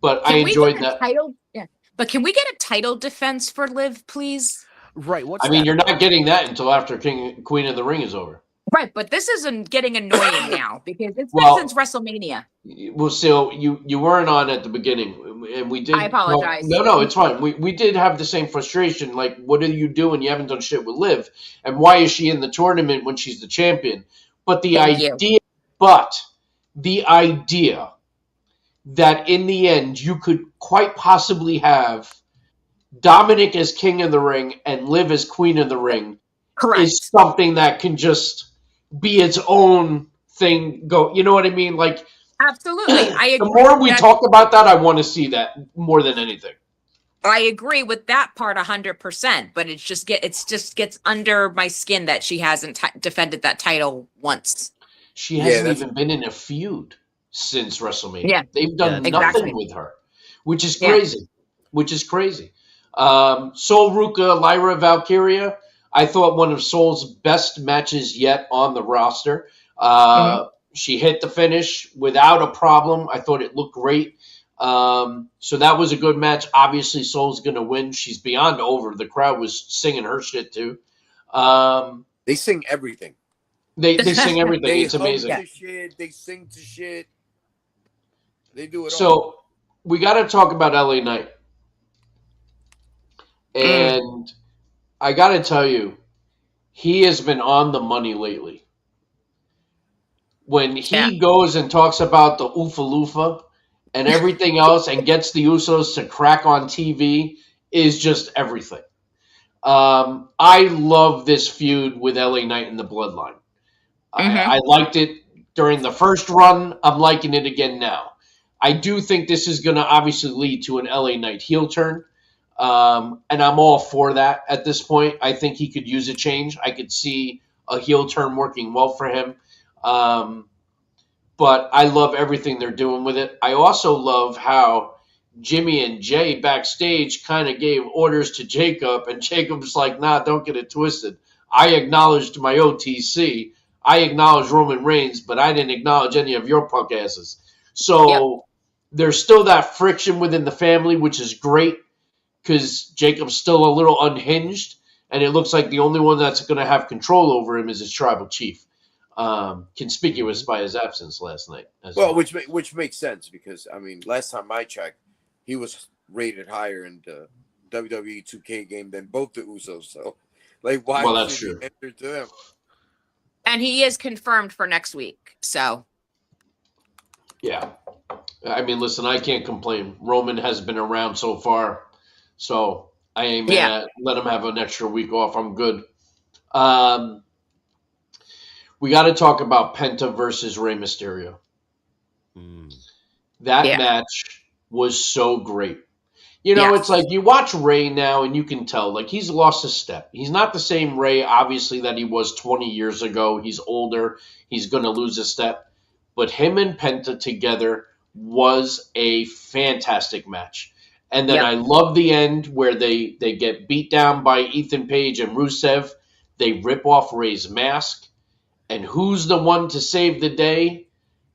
But I Can we enjoyed get a that. title? Yeah. But can we get a title defense for Liv, please? Right. What's I mean, that you're about? not getting that until after Queen of the Ring is over. Right, but this isn't getting annoying now because it's been Well- since WrestleMania. Well, so you weren't on at the beginning, and we did. I apologize. No, it's fine. We did have the same frustration. Like, what do you do when you haven't done shit with Liv? And why is she in the tournament when she's the champion? But the Thank you. idea that in the end you could quite possibly have Dominic as King of the Ring and Liv as Queen of the Ring Correct. is something that can just be its own thing. Go, you know what I mean? Like, Absolutely. I the agree. more we that- talk about that, I want to see that more than anything. I agree with that part 100%, but it just gets under my skin that she hasn't defended that title once. She Yeah, hasn't that's- even been in a feud since WrestleMania. Yeah. They've done Yeah, nothing exactly. with her, which is Yeah. crazy. Sol Ruka, Lyra Valkyria, I thought one of Sol's best matches yet on the roster. She hit the finish without a problem. I thought it looked great. So that was a good match. Obviously, Sol's going to win. She's beyond over. The crowd was singing her shit too. They sing everything. They sing everything. They It's hum amazing. to shit. They sing to shit. They do it all. So we got to talk about LA Knight. And I got to tell you, he has been on the money lately. When he goes and talks about the Oofa Loofah and everything else and gets the Usos to crack on TV is just everything. I love this feud with LA Knight and the Bloodline. I liked it during the first run. I'm liking it again now. I do think this is going to obviously lead to an LA Knight heel turn. And I'm all for that at this point. I think he could use a change. I could see a heel turn working well for him. But I love everything they're doing with it. I also love how Jimmy and Jay backstage kind of gave orders to Jacob, and Jacob's like, nah, don't get it twisted. I acknowledged my OTC. I acknowledged Roman Reigns, but I didn't acknowledge any of your punk asses. So there's still that friction within the family, which is great because Jacob's still a little unhinged, and it looks like the only one that's going to have control over him is his tribal chief. Conspicuous by his absence last night. Well, which makes sense because I mean, last time I checked, he was rated higher in the WWE 2K game than both the Usos. So, like, why Well, that's should true. he enter to them? And he is confirmed for next week. So Yeah. I mean, listen, I can't complain. Roman has been around so far, so I ain't mad Yeah. at let him have an extra week off. I'm good. Um, we got to talk about Penta versus Rey Mysterio. That Yeah. match was so great. You know, Yes. it's like you watch Ray now and you can tell, like, he's lost a step. He's not the same Ray, obviously, that he was 20 years ago. He's older. He's going to lose a step. But him and Penta together was a fantastic match. And then Yep. I love the end where they get beat down by Ethan Page and Rusev. They rip off Ray's mask. And who's the one to save the day?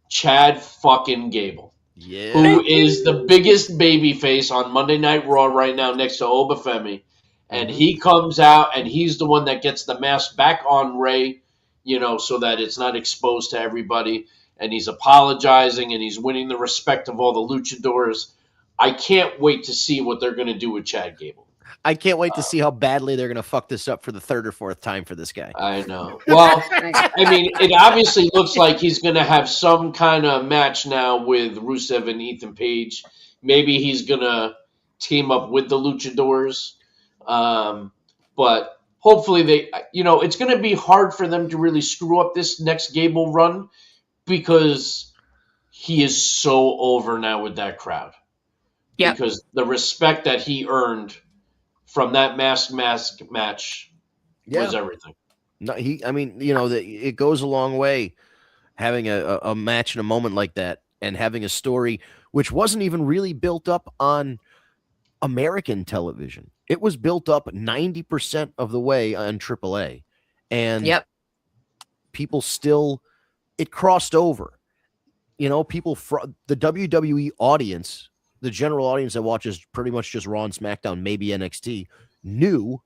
Chad fucking Gable. Yeah. Who is the biggest babyface on Monday Night Raw right now next to Obafemi. And he comes out and he's the one that gets the mask back on Ray, you know, so that it's not exposed to everybody. And he's apologizing and he's winning the respect of all the luchadors. I can't wait to see what they're going to do with Chad Gable. I can't wait to see how badly they're going to fuck this up for the third or fourth time for this guy. I know. Well, I mean, it obviously looks like he's going to have some kind of match now with Rusev and Ethan Page. Maybe he's going to team up with the Luchadors. But hopefully they, you know, it's going to be hard for them to really screw up this next Gable run because he is so over now with that crowd. Yep. Because the respect that he earned from that mask match was everything. No, I mean, you know, it goes a long way having a match in a moment like that and having a story which wasn't even really built up on American television. It was built up 90% of the way on AAA. And people still, it crossed over. You know, people from the WWE audience, the general audience that watches pretty much just Raw and SmackDown, maybe NXT, knew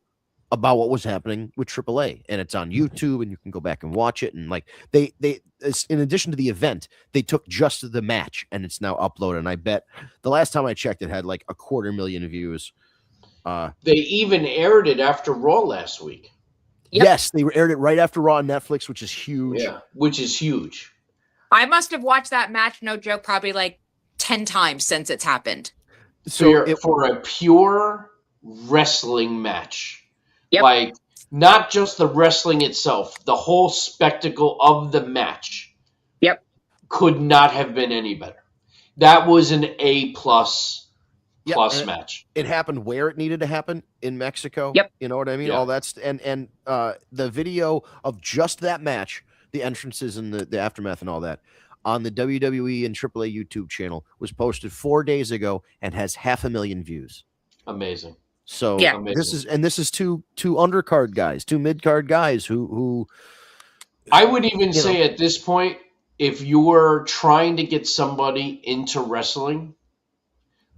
about what was happening with AAA, and it's on YouTube, and you can go back and watch it. And like they, in addition to the event, they took just the match, and it's now uploaded. And I bet the last time I checked, it had like 250,000 views. They even aired it after Raw last week. Yes, they aired it right after Raw on Netflix, which is huge. Yeah, which is huge. I must have watched that match, no joke, probably like 10 times since it's happened. So for a pure wrestling match. Yep. Like, not just the wrestling itself, the whole spectacle of the match. Yep. Could not have been any better. That was an A plus match. It happened where it needed to happen in Mexico. Yep. You know what I mean? Yeah. All that's and the video of just that match, the entrances and the aftermath and all that on the WWE and AAA YouTube channel was posted 4 days ago and has 500,000 views. Amazing. So Amazing. this is two undercard guys, two mid-card guys who I would even say at this point, if you were trying to get somebody into wrestling,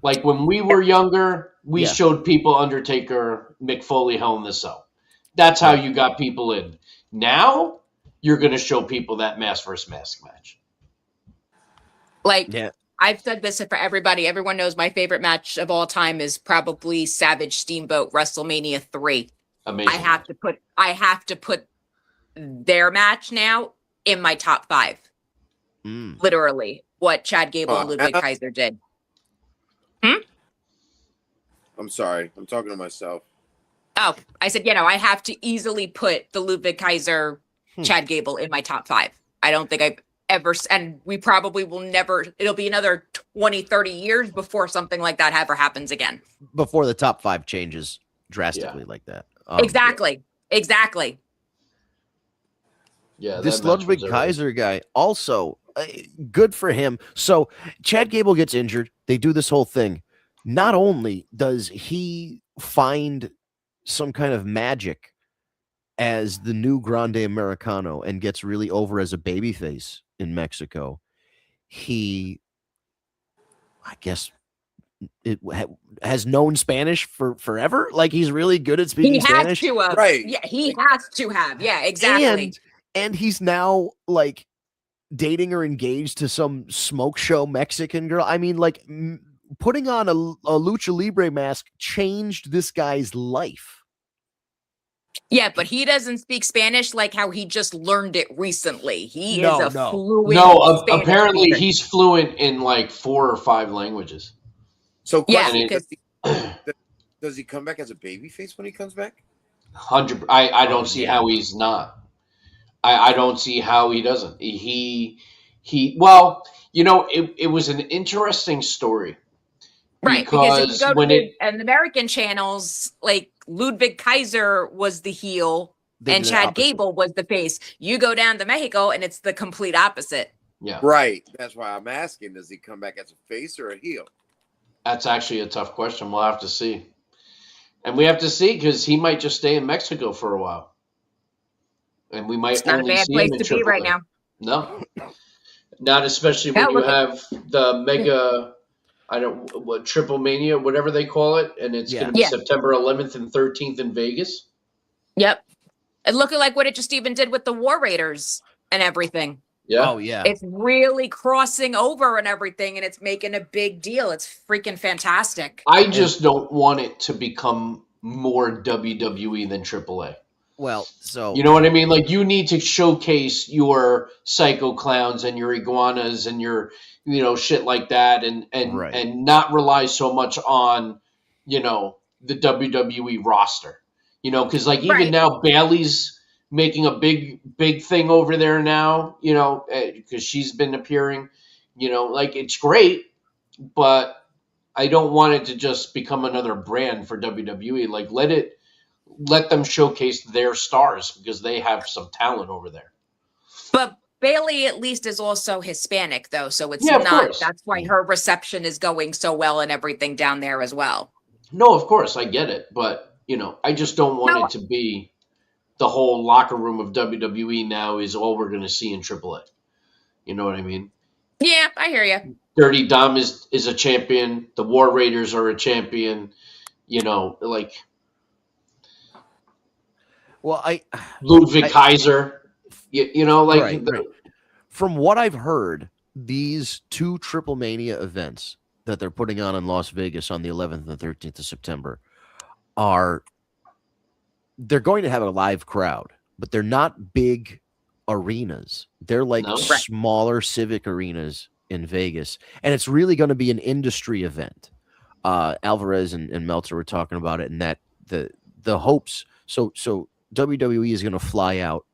like when we were younger, we showed people Undertaker, Mick Foley, Hell in the Cell. That's how you got people in. Now, you're going to show people that mask versus mask match. Like, I've said this for everybody. Everyone knows my favorite match of all time is probably Savage Steamboat WrestleMania 3. Amazing. I have to put their match now in my top 5. Literally, what Chad Gable and Ludwig Kaiser did. I'm sorry. I'm talking to myself. Oh, I said, I have to easily put the Ludwig Kaiser, Chad Gable in my top 5. I don't think I've ever, and we probably will never, it'll be another 20, 30 years before something like that ever happens again. Before the top 5 changes drastically like that. Exactly. Yeah, this Ludwig Kaiser guy also good for him. So Chad Gable gets injured. They do this whole thing. Not only does he find some kind of magic as the new Grande Americano and gets really over as a babyface in Mexico, he, I guess, has known Spanish for forever. Like he's really good at speaking Spanish. He has to have. Right. Yeah, he has to have. Yeah, exactly. And he's now like dating or engaged to some smoke show Mexican girl. I mean, like putting on a Lucha Libre mask changed this guy's life. Yeah, but he doesn't speak Spanish like how he just learned it recently. He No, is a no. fluent. No, Spanish apparently speaker. he's fluent in like 4 or 5 languages. So, Yeah, question: because does he come back as a babyface when he comes back? 100. I don't Oh, see yeah. how he's not. I don't see how he doesn't. Well, it was an interesting story right, because if you because go to when the American channels, like Ludwig Kaiser was the heel They and did the Chad opposite. Gable was the face. You go down to Mexico and it's the complete opposite. yeah, Right. That's why I'm asking: does he come back as a face or a heel? that's actually a tough question. We'll have to see, and we have to see because he might just stay in Mexico for a while, and we might It's not a only bad see place him in to be right AAA. now. No, not especially when Hell, you look at- have the mega. What Triple Mania, whatever they call it, and it's Yeah. going to be Yeah. September 11th and 13th in Vegas. Yep. And look at like what it just even did with the War Raiders and everything. Yeah, Oh yeah. It's really crossing over and everything, and it's making a big deal. It's freaking fantastic. I just don't want it to become more WWE than AAA. Well, so You know what I mean? Like you need to showcase your Psycho Clowns and your iguanas and your shit like that, and Right. and not rely so much on the WWE roster. Because like even Right. now Bailey's making a big thing over there now. Because she's been appearing. Like it's great, but I don't want it to just become another brand for WWE. Like let them showcase their stars because they have some talent over there. But Bailey at least is also Hispanic though, so it's Yeah, of not course. that's why her reception is going so well and everything down there as well. No, of course, I get it, but I just don't want No. it to be the whole locker room of WWE now is all we're going to see in AAA. You know what I mean? Yeah, I hear you. Dirty Dom is a champion. The War Raiders are a champion. Like well, Ludwig I- Kaiser. Right, right. From what I've heard, these 2 Triple Mania events that they're putting on in Las Vegas on the 11th and 13th of September they're going to have a live crowd, but they're not big arenas. They're like No. smaller civic arenas in Vegas, and it's really going to be an industry event. Alvarez and Meltzer were talking about it, and that the hopes. So WWE is going to fly out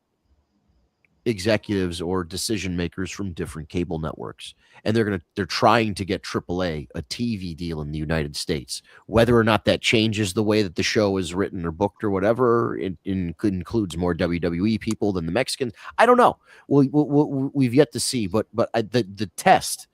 executives or decision makers from different cable networks, and they're trying to get AAA a TV deal in the United States. Whether or not that changes the way that the show is written or booked or whatever, it includes more WWE people than the Mexicans. I don't know. We've yet to see, but the test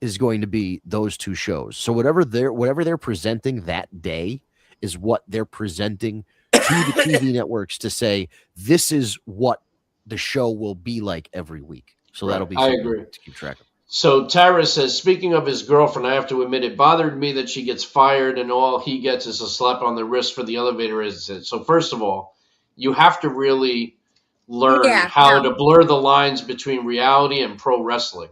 is going to be those 2 shows. So whatever they're presenting that day is what they're presenting to the TV networks to say this is what the show will be like every week. So that'll be I something agree. to keep track of. So Tara says, speaking of his girlfriend, I have to admit it bothered me that she gets fired and all he gets is a slap on the wrist for the elevator incident. So first of all, you have to really learn how to blur the lines between reality and pro wrestling.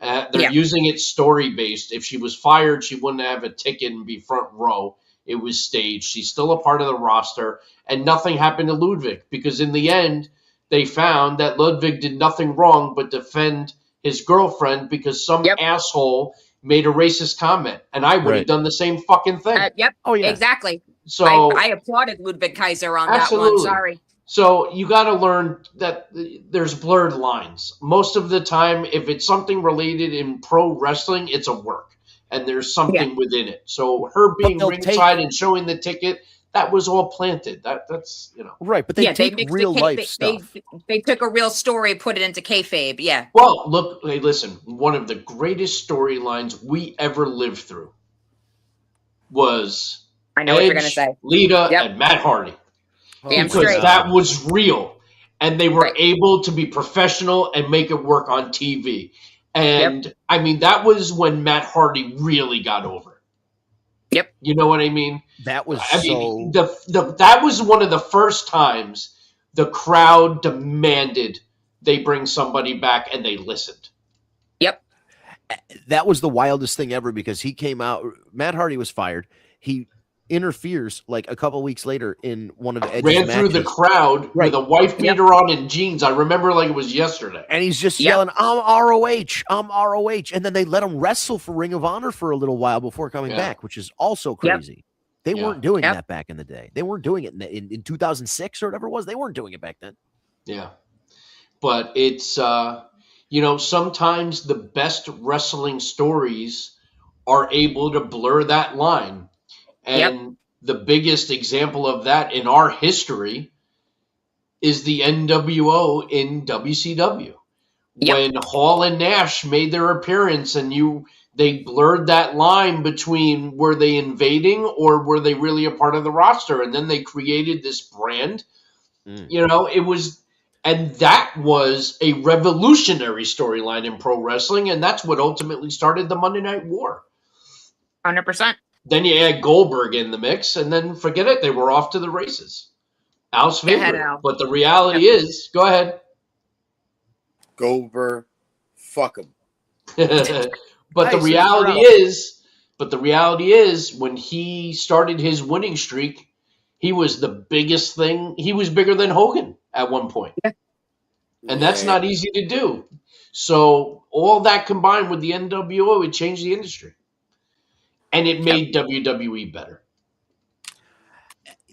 They're using it story based. If she was fired, she wouldn't have a ticket and be front row. It was staged. She's still a part of the roster, and nothing happened to Ludwig because in the end, they found that Ludwig did nothing wrong but defend his girlfriend because some asshole made a racist comment, and I would have done the same fucking thing. Yep. Oh yeah, Exactly. So I applauded Ludwig Kaiser on Absolutely. that one. Sorry. So you got to learn that there's blurred lines. Most of the time, if it's something related in pro wrestling, it's a work, and there's something within it. So her being they'll ringside and showing the ticket, that was all planted. That's right. But they they take mixed real the life kayfabe- stuff. They took a real story, put it into kayfabe. Yeah. Well, look, hey, listen. One of the greatest storylines we ever lived through was I know Edge, what you're gonna say. Lita, Yep. and Matt Hardy. Damn Because straight. that was real, and they were Right. able to be professional and make it work on TV. And I mean, that was when Matt Hardy really got over. Yep. You know what I mean? That was I mean, that was one of the first times the crowd demanded they bring somebody back, and they listened. Yep. That was the wildest thing ever because he came out. Matt Hardy was fired. He interferes like a couple weeks later in one of Edge's Ran through the matches. crowd Right. with a wife beater on and jeans. I remember like it was yesterday. And he's just Yep. yelling, I'm ROH, I'm ROH. And then they let him wrestle for Ring of Honor for a little while before coming Yeah. back, which is also Yep. crazy. They Yeah. weren't doing Yep. that back in the day. They weren't doing it in 2006 or whatever it was. They weren't doing it back then. Yeah. But it's, you know, sometimes the best wrestling stories are able to blur that line. And the biggest example of that in our history is the NWO in WCW. Yep. When Hall and Nash made their appearance and they blurred that line between were they invading or were they really a part of the roster? And then they created this brand. You know, and that was a revolutionary storyline in pro wrestling, and that's what ultimately started the Monday Night War. 100%. Then you add Goldberg in the mix, and then forget it, they were off to the races. Al's Go ahead, favorite. Al. But the reality is, go ahead. Goldberg, fuck him. But the Nice, reality is, when he started his winning streak, he was the biggest thing. He was bigger than Hogan at one point. And that's Yeah. not easy to do. So all that combined with the NWO, it changed the industry. And it made WWE better.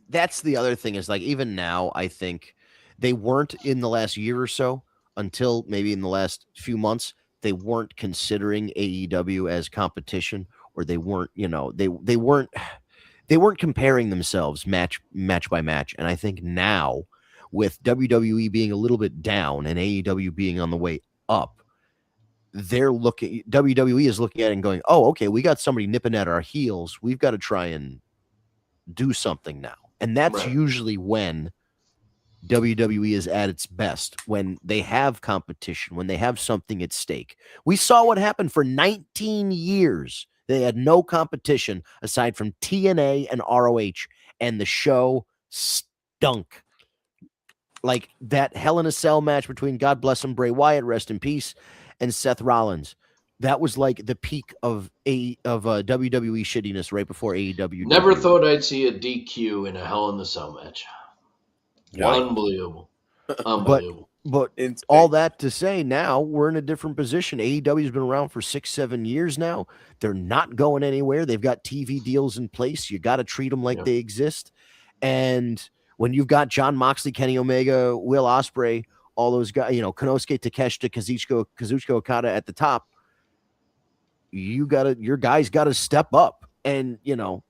That's the other thing is like even now, I think they weren't in the last year or so until maybe in the last few months, they weren't considering AEW as competition, or they weren't, you know, they weren't comparing themselves match by match. And I think now with WWE being a little bit down and AEW being on the way up, WWE is looking at it and going, oh, okay, we got somebody nipping at our heels. We've got to try and do something now. And that's Right. usually when WWE is at its best, when they have competition, when they have something at stake. We saw what happened for 19 years. They had no competition aside from TNA and ROH, and the show stunk. Like that Hell in a Cell match between, God bless him, Bray Wyatt, rest in peace, and Seth Rollins. That was like the peak of WWE shittiness right before AEW. Never debuted. thought I'd see a DQ in a Hell in the Cell match. Yeah. Unbelievable. Unbelievable. But Insane. all that to say, now we're in a different position. AEW's been around for 6-7 years now. They're not going anywhere. They've got TV deals in place. You got to treat them like Yeah. they exist. And when you've got Moxley, Kenny Omega, Will Ospreay, all those guys, you know, Konosuke Takeshita, Kazuchika Okada at the top, your guys got to step up. And, you know,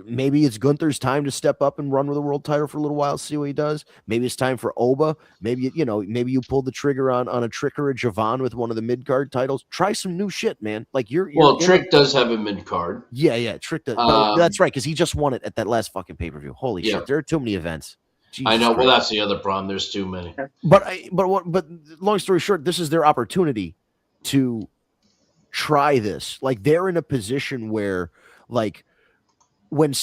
maybe it's Gunther's time to step up and run with the world title for a little while, see what he does. Maybe it's time for Oba. Maybe, you know, maybe you pull the trigger on a Trick or a Javon with one of the mid-card titles. Try some new shit, man. Like you're Well, Trick does have a mid card. Yeah, Trick does. No, that's right, because he just won it at that last fucking pay-per-view. Holy Yeah. shit, there are too many events. Jesus I know. Well, Christ. that's the other problem. There's too many. But long story short, this is their opportunity to try this. Like they're in a position where, like, when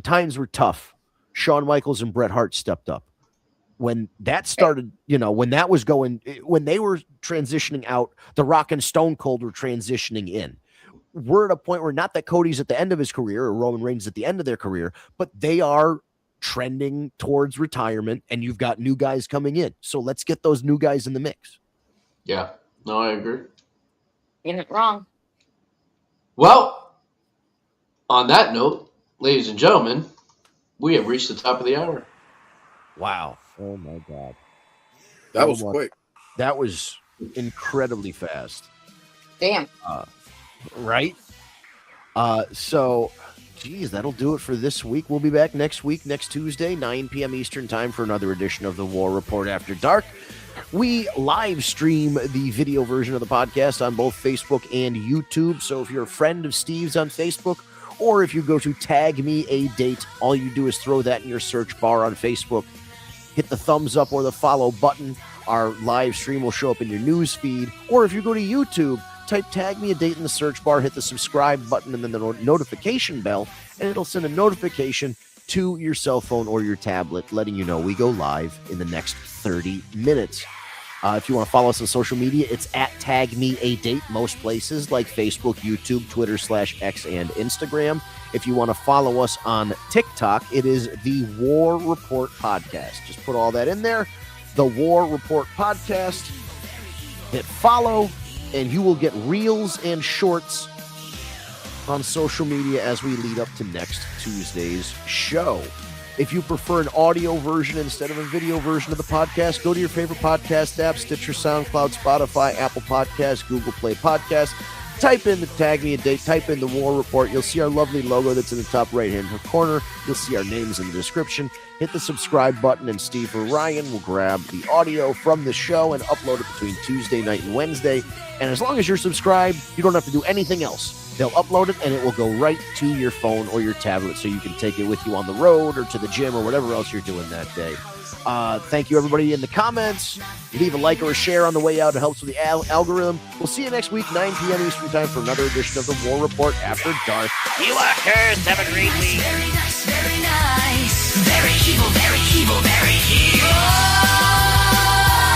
times were tough, Shawn Michaels and Bret Hart stepped up. When that started, you know, when that was going, when they were transitioning out, The Rock and Stone Cold were transitioning in. We're at a point where not that Cody's at the end of his career or Roman Reigns at the end of their career, but they are trending towards retirement, and you've got new guys coming in. So let's get those new guys in the mix. Yeah. No, I agree. You're not wrong. Well, on that note, ladies and gentlemen, we have reached the top of the hour. Wow. Oh my God. That was Oh my- quick. That was incredibly fast. Damn. Right? So, geez, that'll do it for this week. We'll be back next week, next Tuesday, 9 p.m. Eastern time for another edition of the War Report After Dark. We live stream the video version of the podcast on both Facebook and YouTube. So if you're a friend of Steve's on Facebook, or if you go to Tag Me a Date, all you do is throw that in your search bar on Facebook, hit the thumbs up or the follow button. Our live stream will show up in your news feed. Or if you go to YouTube, type Tag Me a Date in the search bar, hit the subscribe button and then the notification bell, and it'll send a notification to your cell phone or your tablet letting you know we go live in the next 30 minutes. If you want to follow us on social media, it's at Tag Me a Date, most places like Facebook, YouTube, Twitter /X, and Instagram. If you want to follow us on TikTok, it is the War Report Podcast. Just put all that in there. The War Report Podcast. Hit follow, and you will get reels and shorts on social media as we lead up to next Tuesday's show. If you prefer an audio version instead of a video version of the podcast, go to your favorite podcast app, Stitcher, SoundCloud, Spotify, Apple Podcasts, Google Play Podcasts. Type in the Tag Me a Date, type in the War Report. You'll see our lovely logo that's in the top right-hand corner. You'll see our names in the description. Hit the subscribe button, and Steve or Ryan will grab the audio from the show and upload it between Tuesday night and Wednesday. And as long as you're subscribed, you don't have to do anything else. They'll upload it, and it will go right to your phone or your tablet, so you can take it with you on the road or to the gym or whatever else you're doing that day. Thank you, everybody, in the comments. Leave a like or a share on the way out. It helps with the algorithm. We'll see you next week, 9 p.m. Eastern Time, for another edition of the War Report After Dark. You are cursed. Have a great week. Very nice, very nice. Very evil, very evil, very evil.